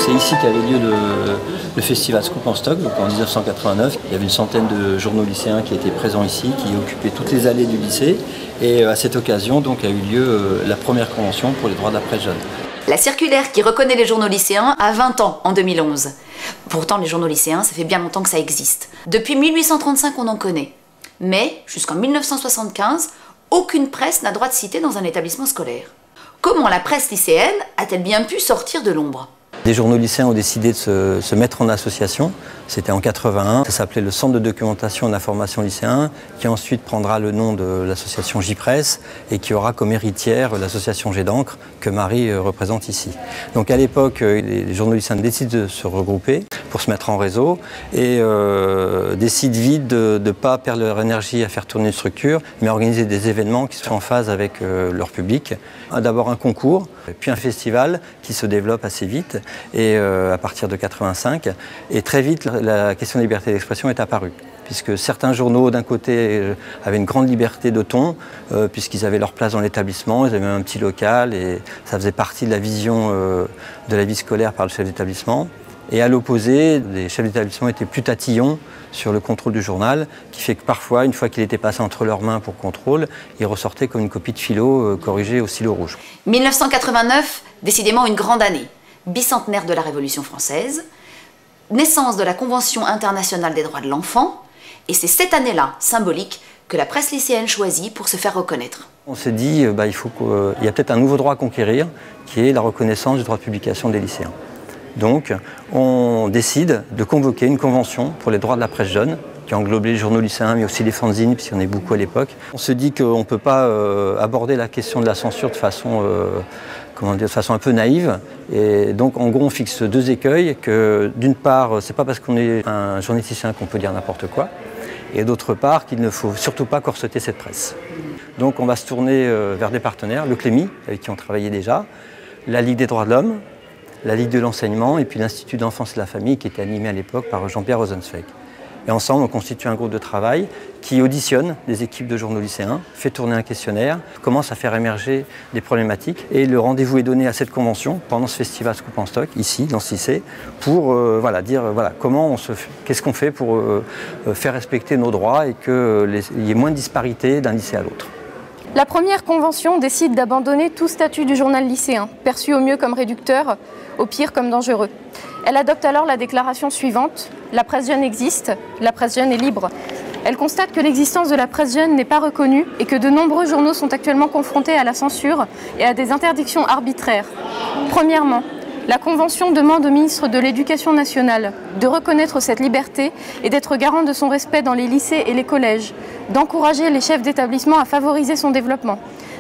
c'est ici qu'avait lieu le festival Scoop en Stock, donc en 1989. Il y avait une centaine de journaux lycéens qui étaient présents ici, qui occupaient toutes les allées du lycée. Et à cette occasion, donc, a eu lieu la première convention pour les droits de la presse jeune. La circulaire qui reconnaît les journaux lycéens a 20 ans en 2011. Pourtant, les journaux lycéens, ça fait bien longtemps que ça existe. Depuis 1835, on en connaît. Mais, jusqu'en 1975, aucune presse n'a droit de citer dans un établissement scolaire. Comment la presse lycéenne a-t-elle bien pu sortir de l'ombre ? Des journaux lycéens ont décidé de se mettre en association. C'était en 81. Ça s'appelait le Centre de documentation et d'information lycéen, qui ensuite prendra le nom de l'association J-Presse et qui aura comme héritière l'association Jet d'encre que Marie représente ici. Donc à l'époque, les journaux lycéens décident de se regrouper pour se mettre en réseau et décident vite de ne pas perdre leur énergie à faire tourner une structure, mais organiser des événements qui sont en phase avec leur public. D'abord un concours, puis un festival qui se développe assez vite. Et à partir de 85, et très vite la question de liberté d'expression est apparue, puisque certains journaux d'un côté avaient une grande liberté de ton, puisqu'ils avaient leur place dans l'établissement, ils avaient même un petit local, et ça faisait partie de la vision de la vie scolaire par le chef d'établissement. Et à l'opposé, les chefs d'établissement étaient plus tatillons sur le contrôle du journal, qui fait que parfois, une fois qu'il était passé entre leurs mains pour contrôle, il ressortait comme une copie de philo corrigée au stylo rouge. 1989, décidément une grande année. Bicentenaire de la Révolution française, naissance de la Convention internationale des droits de l'enfant, et c'est cette année-là, symbolique, que la presse lycéenne choisit pour se faire reconnaître. On s'est dit, il y a peut-être un nouveau droit à conquérir, qui est la reconnaissance du droit de publication des lycéens. Donc, on décide de convoquer une convention pour les droits de la presse jeune, qui englobait les journaux lycéens, mais aussi les fanzines, puisqu'il y en a beaucoup à l'époque. On se dit qu'on ne peut pas aborder la question de la censure de façon un peu naïve. Et donc, en gros, on fixe deux écueils, que d'une part, c'est pas parce qu'on est un journaliste lycéen qu'on peut dire n'importe quoi, et d'autre part, qu'il ne faut surtout pas corseter cette presse. Donc, on va se tourner vers des partenaires, le Clémy, avec qui on travaillait déjà, la Ligue des droits de l'homme, la Ligue de l'enseignement, et puis l'Institut d'enfance et de la famille, qui était animé à l'époque par Jean-Pierre Rosenzweig. Et ensemble, on constitue un groupe de travail qui auditionne des équipes de journaux lycéens, fait tourner un questionnaire, commence à faire émerger des problématiques. Et le rendez-vous est donné à cette convention pendant ce festival Scoop en Stock, ici, dans ce lycée, pour dire qu'est-ce qu'on fait pour faire respecter nos droits et qu'il y ait moins de disparité d'un lycée à l'autre. La première convention décide d'abandonner tout statut du journal lycéen, perçu au mieux comme réducteur, au pire comme dangereux. Elle adopte alors la déclaration suivante: la presse jeune existe, la presse jeune est libre. Elle constate que l'existence de la presse jeune n'est pas reconnue et que de nombreux journaux sont actuellement confrontés à la censure et à des interdictions arbitraires. Premièrement, la Convention demande au ministre de l'Éducation nationale de reconnaître cette liberté et d'être garant de son respect dans les lycées et les collèges, d'encourager les chefs d'établissement à favoriser son développement.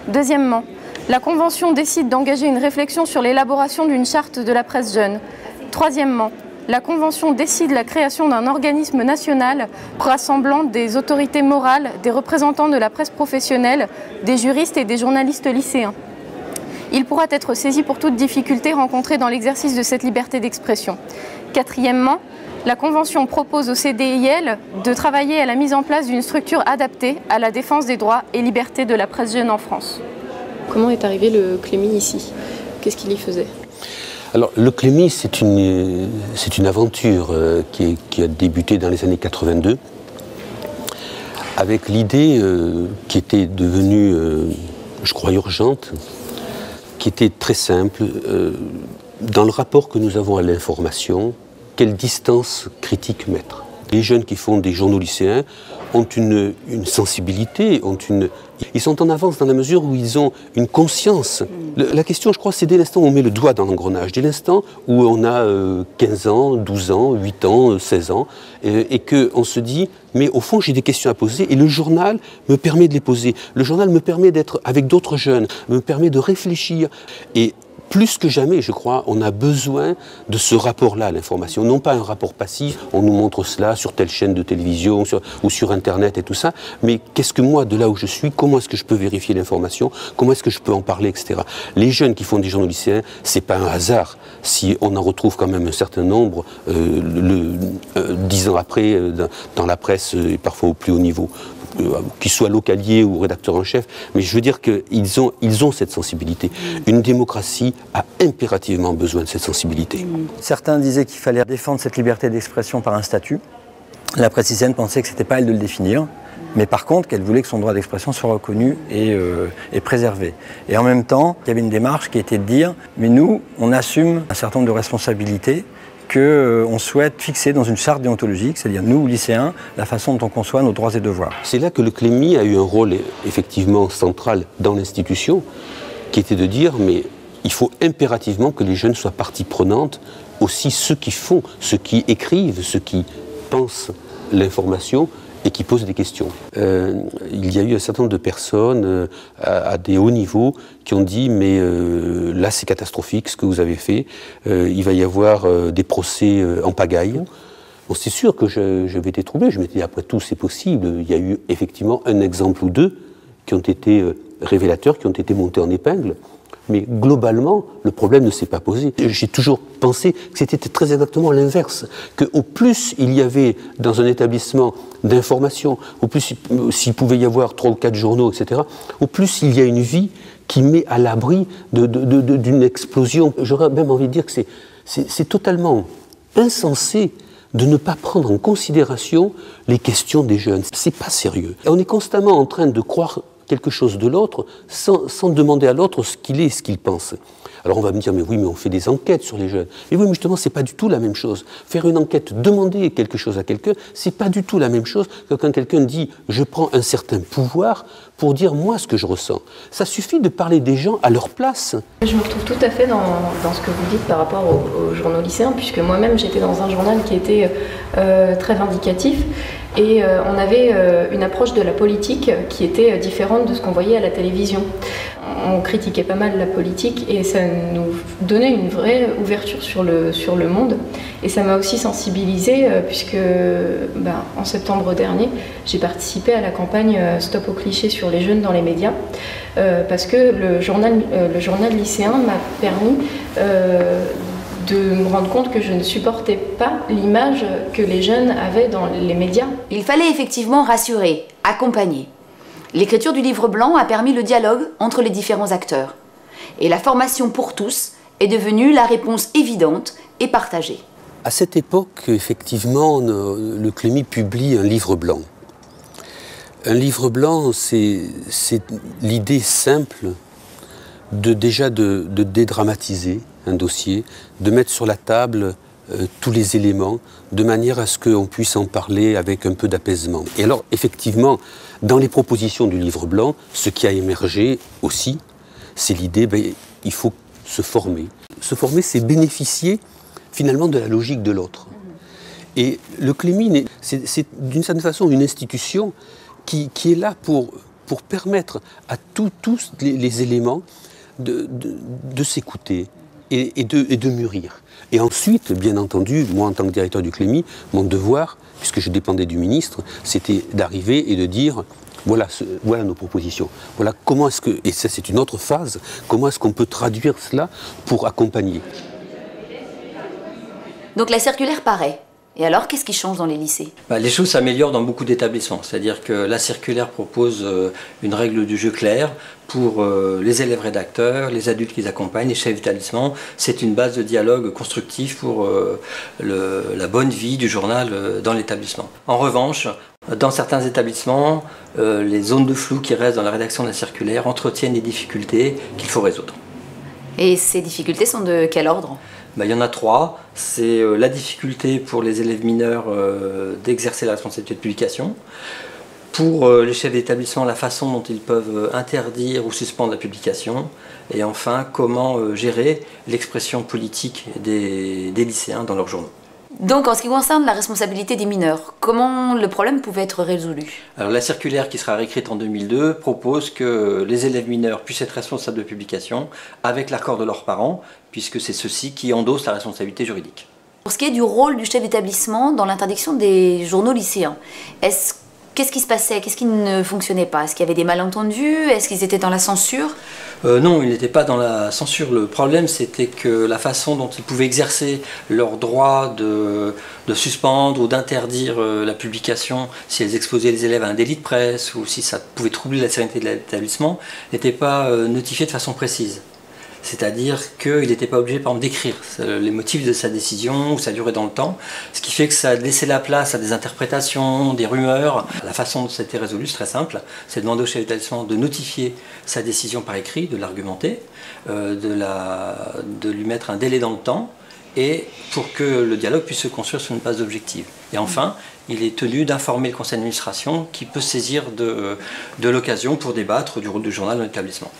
Deuxièmement, la Convention décide d'engager une réflexion sur l'élaboration d'une charte de la presse jeune. Troisièmement, la Convention décide la création d'un organisme national rassemblant des autorités morales, des représentants de la presse professionnelle, des juristes et des journalistes lycéens. Il pourra être saisi pour toute difficulté rencontrée dans l'exercice de cette liberté d'expression. Quatrièmement, la Convention propose au CDIL de travailler à la mise en place d'une structure adaptée à la défense des droits et libertés de la presse jeune en France. Comment est arrivé le Clémy ici? Qu'est-ce qu'il y faisait? Alors, le Clémy, c'est une aventure qui a débuté dans les années 82, avec l'idée qui était devenue, je crois, urgente, qui était très simple. Dans le rapport que nous avons à l'information, quelle distance critique mettre? Les jeunes qui font des journaux lycéens ont une sensibilité, ils sont en avance dans la mesure où ils ont une conscience. La question, je crois, c'est dès l'instant où on met le doigt dans l'engrenage, dès l'instant où on a 15 ans, 12 ans, 8 ans, 16 ans, et qu'on se dit, mais au fond, j'ai des questions à poser, et le journal me permet de les poser. Le journal me permet d'être avec d'autres jeunes, me permet de réfléchir. Et plus que jamais, je crois, on a besoin de ce rapport-là à l'information. Non pas un rapport passif, on nous montre cela sur telle chaîne de télévision ou sur Internet et tout ça, mais qu'est-ce que moi, de là où je suis, comment est-ce que je peux vérifier l'information, comment est-ce que je peux en parler, etc. Les jeunes qui font des journaux lycéens, c'est pas un hasard si on en retrouve quand même un certain nombre 10 ans après dans la presse et parfois au plus haut niveau. qu'ils soient localiers ou rédacteurs en chef, mais je veux dire qu'ils ont cette sensibilité. Une démocratie a impérativement besoin de cette sensibilité. Certains disaient qu'il fallait défendre cette liberté d'expression par un statut. La presse lycéenne pensait que ce n'était pas à elle de le définir, mais par contre qu'elle voulait que son droit d'expression soit reconnu et préservé. Et en même temps, il y avait une démarche qui était de dire, mais nous, on assume un certain nombre de responsabilités qu'on souhaite fixer dans une charte déontologique, c'est-à-dire nous, lycéens, la façon dont on conçoit nos droits et devoirs. C'est là que le Clémy a eu un rôle effectivement central dans l'institution, qui était de dire, mais il faut impérativement que les jeunes soient partie prenante, aussi ceux qui font, ceux qui écrivent, ceux qui pensent l'information et qui posent des questions. Il y a eu un certain nombre de personnes à des hauts niveaux qui ont dit mais là c'est catastrophique ce que vous avez fait, il va y avoir des procès en pagaille. Bon, c'est sûr que j'avais été troublé, je m'étais dit après tout c'est possible, il y a eu effectivement un exemple ou deux qui ont été révélateurs, qui ont été montés en épingle. Mais globalement, le problème ne s'est pas posé. J'ai toujours pensé que c'était très exactement l'inverse, qu'au plus il y avait dans un établissement d'information, au plus s'il pouvait y avoir 3 ou 4 journaux, etc., au plus il y a une vie qui met à l'abri d'une explosion. J'aurais même envie de dire que c'est totalement insensé de ne pas prendre en considération les questions des jeunes. C'est pas sérieux. Et on est constamment en train de croire quelque chose de l'autre sans demander à l'autre ce qu'il est et ce qu'il pense. Alors on va me dire, mais oui, mais on fait des enquêtes sur les jeunes. Mais oui, mais justement, c'est pas du tout la même chose. Faire une enquête, demander quelque chose à quelqu'un, c'est pas du tout la même chose que quand quelqu'un dit, je prends un certain pouvoir pour dire moi ce que je ressens. Ça suffit de parler des gens à leur place. Je me retrouve tout à fait dans ce que vous dites par rapport aux journaux lycéens, puisque moi-même j'étais dans un journal qui était très vindicatif. Et on avait une approche de la politique qui était différente de ce qu'on voyait à la télévision. On critiquait pas mal la politique et ça nous donnait une vraie ouverture sur le monde. Et ça m'a aussi sensibilisée puisque en septembre dernier, j'ai participé à la campagne Stop aux clichés sur les jeunes dans les médias parce que le journal lycéen m'a permis de me rendre compte que je ne supportais pas l'image que les jeunes avaient dans les médias. Il fallait effectivement rassurer, accompagner. L'écriture du livre blanc a permis le dialogue entre les différents acteurs. Et la formation pour tous est devenue la réponse évidente et partagée. À cette époque, effectivement, le Clémy publie un livre blanc. Un livre blanc, c'est l'idée simple déjà de dédramatiser un dossier, de mettre sur la table tous les éléments, de manière à ce qu'on puisse en parler avec un peu d'apaisement. Et alors, effectivement, dans les propositions du livre blanc, ce qui a émergé aussi, c'est l'idée, il faut se former. Se former, c'est bénéficier finalement de la logique de l'autre. Et le Clémy, c'est d'une certaine façon une institution qui est là pour permettre à tous les éléments de s'écouter et de mûrir. Et ensuite, bien entendu, moi en tant que directeur du Clémy, mon devoir, puisque je dépendais du ministre, c'était d'arriver et de dire voilà nos propositions. Voilà comment est-ce que, et ça c'est une autre phase, comment est-ce qu'on peut traduire cela pour accompagner. Donc la circulaire paraît. Et alors, qu'est-ce qui change dans les lycées ? Les choses s'améliorent dans beaucoup d'établissements. C'est-à-dire que la circulaire propose une règle du jeu claire pour les élèves rédacteurs, les adultes qui les accompagnent, les chefs d'établissement. C'est une base de dialogue constructif pour la bonne vie du journal dans l'établissement. En revanche, dans certains établissements, les zones de flou qui restent dans la rédaction de la circulaire entretiennent des difficultés qu'il faut résoudre. Et ces difficultés sont de quel ordre ? Il y en a 3. C'est la difficulté pour les élèves mineurs d'exercer la responsabilité de publication. Pour les chefs d'établissement, la façon dont ils peuvent interdire ou suspendre la publication. Et enfin, comment gérer l'expression politique des lycéens dans leurs journaux. Donc, en ce qui concerne la responsabilité des mineurs, comment le problème pouvait être résolu ? Alors, la circulaire qui sera réécrite en 2002 propose que les élèves mineurs puissent être responsables de publication avec l'accord de leurs parents, puisque c'est ceux-ci qui endossent la responsabilité juridique. Pour ce qui est du rôle du chef d'établissement dans l'interdiction des journaux lycéens, est-ce Qu'est-ce qui se passait? Qu'est-ce qui ne fonctionnait pas? Est-ce qu'il y avait des malentendus? Est-ce qu'ils étaient dans la censure? Non, ils n'étaient pas dans la censure. Le problème, c'était que la façon dont ils pouvaient exercer leur droit de suspendre ou d'interdire la publication si elles exposaient les élèves à un délit de presse ou si ça pouvait troubler la sérénité de l'établissement n'était pas notifié de façon précise. C'est-à-dire qu'il n'était pas obligé, par exemple, d'écrire les motifs de sa décision ou sa durée dans le temps, ce qui fait que ça laissait la place à des interprétations, des rumeurs. La façon dont ça a été résolu, c'est très simple, c'est demander au chef d'établissement de notifier sa décision par écrit, de l'argumenter, de lui mettre un délai dans le temps, et pour que le dialogue puisse se construire sur une base objective. Et enfin, il est tenu d'informer le conseil d'administration qui peut saisir de l'occasion pour débattre du rôle du journal dans l'établissement.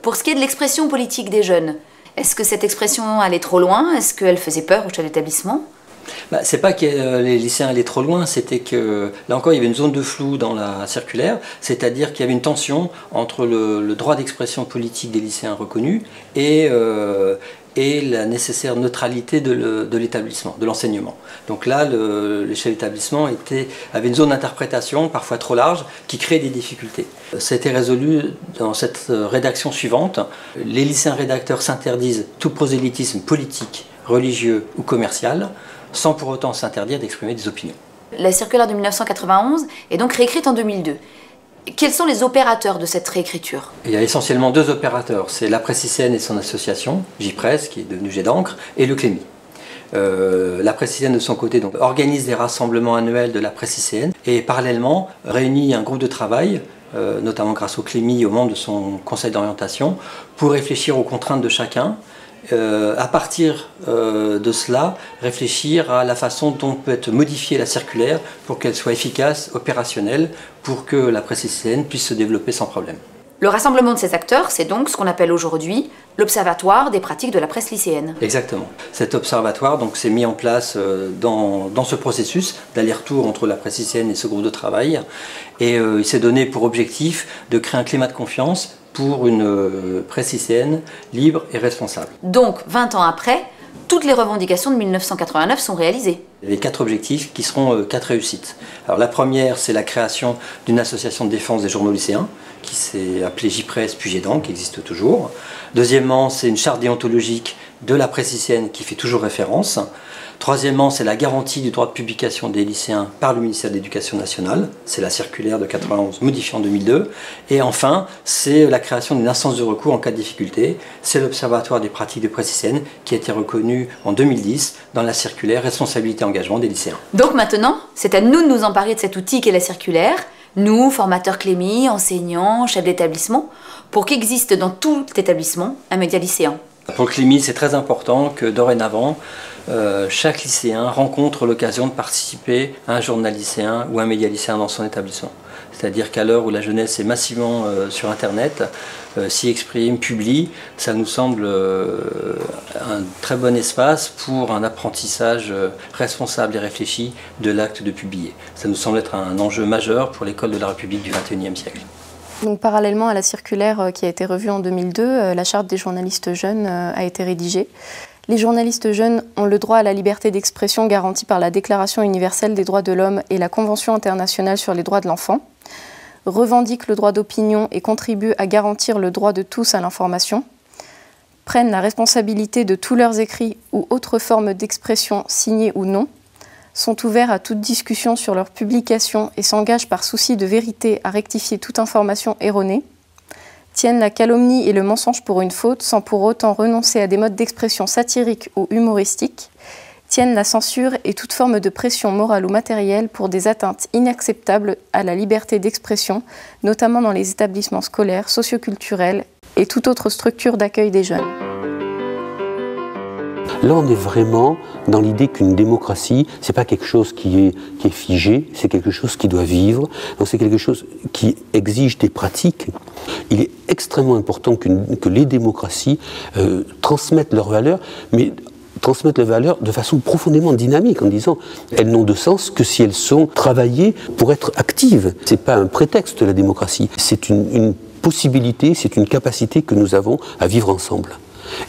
Pour ce qui est de l'expression politique des jeunes, est-ce que cette expression allait trop loin? Est-ce qu'elle faisait peur au chef d'établissement? C'est pas que les lycéens allaient trop loin, c'était que, là encore, il y avait une zone de flou dans la circulaire, c'est-à-dire qu'il y avait une tension entre le droit d'expression politique des lycéens reconnus et la nécessaire neutralité de l'établissement, de l'enseignement. Donc là, les chefs d'établissement avaient une zone d'interprétation, parfois trop large, qui créait des difficultés. Ça a été résolu dans cette rédaction suivante. Les lycéens rédacteurs s'interdisent tout prosélytisme politique, religieux ou commercial, sans pour autant s'interdire d'exprimer des opinions. La circulaire de 1991 est donc réécrite en 2002. Quels sont les opérateurs de cette réécriture? Il y a essentiellement deux opérateurs, c'est la Presse lycéenne et son association, J-Presse, qui est devenue Jet d'encre, et le Clémy. La Presse lycéenne de son côté donc, organise des rassemblements annuels de la presse lycéenne et parallèlement réunit un groupe de travail, notamment grâce au Clémy, aux membres de son conseil d'orientation, pour réfléchir aux contraintes de chacun. À partir de cela, réfléchir à la façon dont peut être modifiée la circulaire pour qu'elle soit efficace, opérationnelle, pour que la presse lycéenne puisse se développer sans problème. Le rassemblement de ces acteurs, c'est donc ce qu'on appelle aujourd'hui l'Observatoire des pratiques de la presse lycéenne. Exactement. Cet observatoire s'est mis en place dans ce processus d'aller-retour entre la presse lycéenne et ce groupe de travail. Et il s'est donné pour objectif de créer un climat de confiance pour une presse lycéenne libre et responsable. Donc, 20 ans après, toutes les revendications de 1989 sont réalisées. Il y a 4 objectifs qui seront 4 réussites. Alors, la première, c'est la création d'une association de défense des journaux lycéens, qui s'est appelée J-Presse puis Jet d'encre, qui existe toujours. Deuxièmement, c'est une charte déontologique de la presse lycéenne qui fait toujours référence. Troisièmement, c'est la garantie du droit de publication des lycéens par le ministère de l'Éducation nationale. C'est la circulaire de 91 modifiée en 2002. Et enfin, c'est la création d'une instance de recours en cas de difficulté. C'est l'Observatoire des pratiques de presse lycéenne qui a été reconnu en 2010 dans la circulaire responsabilité et engagement des lycéens. Donc maintenant, c'est à nous de nous emparer de cet outil qu'est la circulaire. Nous, formateurs Clémy, enseignants, chefs d'établissement, pour qu'existe dans tout établissement un média lycéen. Pour le Clémy, c'est très important que dorénavant, chaque lycéen rencontre l'occasion de participer à un journal lycéen ou un média lycéen dans son établissement. C'est-à-dire qu'à l'heure où la jeunesse est massivement sur Internet, s'y exprime, publie, ça nous semble un très bon espace pour un apprentissage responsable et réfléchi de l'acte de publier. Ça nous semble être un enjeu majeur pour l'école de la République du XXIe siècle. Donc, parallèlement à la circulaire qui a été revue en 2002, la charte des journalistes jeunes a été rédigée. Les journalistes jeunes ont le droit à la liberté d'expression garantie par la Déclaration universelle des droits de l'homme et la Convention internationale sur les droits de l'enfant, revendiquent le droit d'opinion et contribuent à garantir le droit de tous à l'information, prennent la responsabilité de tous leurs écrits ou autres formes d'expression signées ou non, sont ouverts à toute discussion sur leur publication et s'engagent par souci de vérité à rectifier toute information erronée, tiennent la calomnie et le mensonge pour une faute sans pour autant renoncer à des modes d'expression satiriques ou humoristiques, tiennent la censure et toute forme de pression morale ou matérielle pour des atteintes inacceptables à la liberté d'expression, notamment dans les établissements scolaires, socioculturels et toute autre structure d'accueil des jeunes. Là, on est vraiment dans l'idée qu'une démocratie, c'est pas quelque chose qui est figé, c'est quelque chose qui doit vivre, donc c'est quelque chose qui exige des pratiques. Il est extrêmement important que les démocraties transmettent leurs valeurs, mais transmettent les valeurs de façon profondément dynamique, en disant elles n'ont de sens que si elles sont travaillées pour être actives. C'est pas un prétexte, la démocratie, c'est une possibilité, c'est une capacité que nous avons à vivre ensemble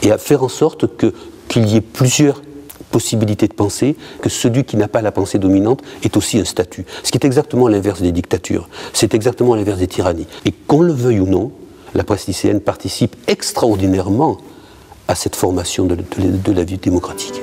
et à faire en sorte qu'il y ait plusieurs possibilité de penser que celui qui n'a pas la pensée dominante est aussi un statut. Ce qui est exactement l'inverse des dictatures, c'est exactement l'inverse des tyrannies. Et qu'on le veuille ou non, la presse lycéenne participe extraordinairement à cette formation de la vie démocratique.